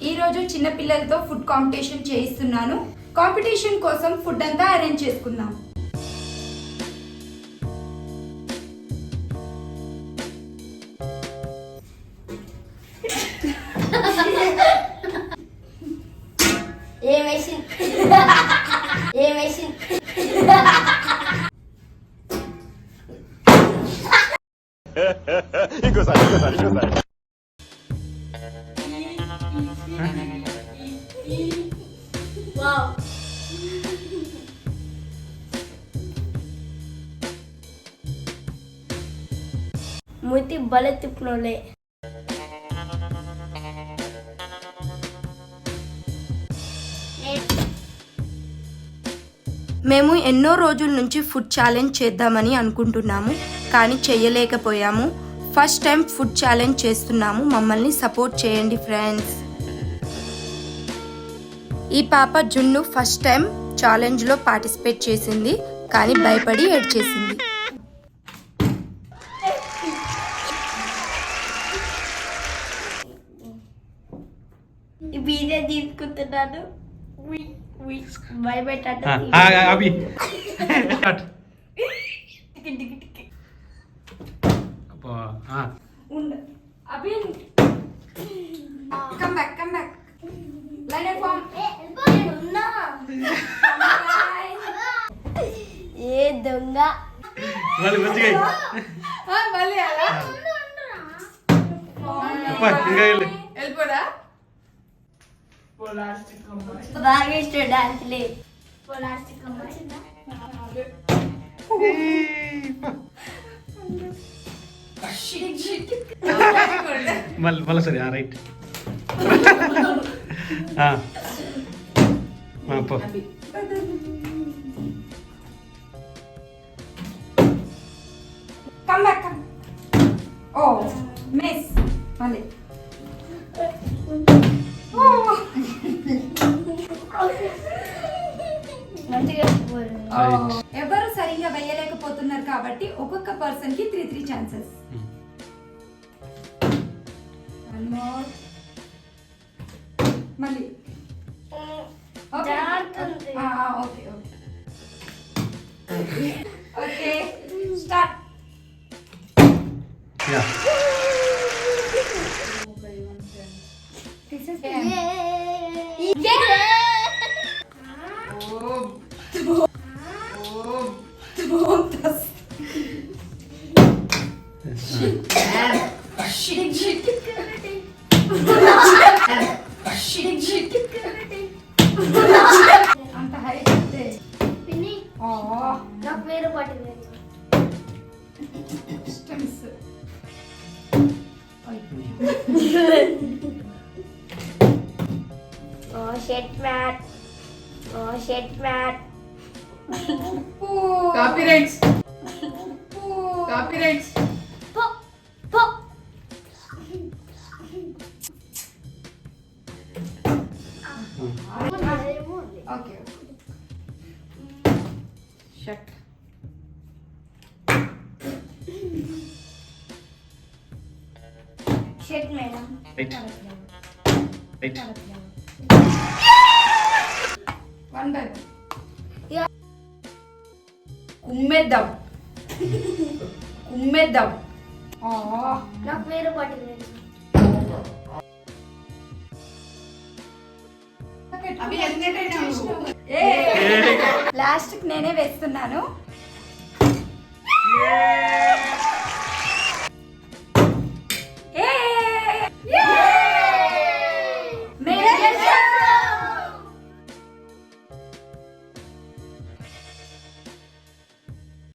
ఈ రోజు చిన్న పిల్లలతో ఫుడ్ కాంపిటీషన్ చేయిస్తున్నాను. కాంపిటీషన్ కోసం ఫుడ్ అంతా అరేంజ్ చేసుకుందాం. ఇంకోసారి మూతి బలే తిప్పులోలే. మేము ఎన్నో రోజుల నుంచి ఫుడ్ ఛాలెంజ్ చేద్దామని అనుకుంటున్నాము, కానీ చెయ్యలేకపోయాము. ఫస్ట్ టైం ఫుడ్ ఛాలెంజ్ చేస్తున్నాము. మమ్మల్ని సపోర్ట్ చేయండి ఫ్రెండ్స్. ఈ పాప జున్ను ఫస్ట్ టైం ఛాలెంజ్లో పార్టిసిపేట్ చేసింది, కానీ భయపడి ఏడ్చేసింది. వీడియో తీసుకుంటున్నాను. భయపెట్టాడు. ఏ దొంగ బాగా ఇష్టం డాన్స్లే. మళ్ళీ సరే right Come back, come. Oh, miss. Mali. Oh. ఎవరు సరిగ్గా వేయలేకపోతున్నారు కాబట్టి ఒక్కొక్క పర్సన్ కి 3 ఛాన్సెస్. One more. మళ్ళీ okay okay okay start. This is game. అంత హైట్ ఉంది పిన్ని. నాకు వేరే పాట స్టెమ్స్. షెట్ మ్యాట్. కాపీరైట్స్. Okay shut. షెట్ మేడం. వన్ బై కుమ్మేద్దాం. నాకు వేరే పాట లాస్ట్ నేనే వేస్తున్నాను.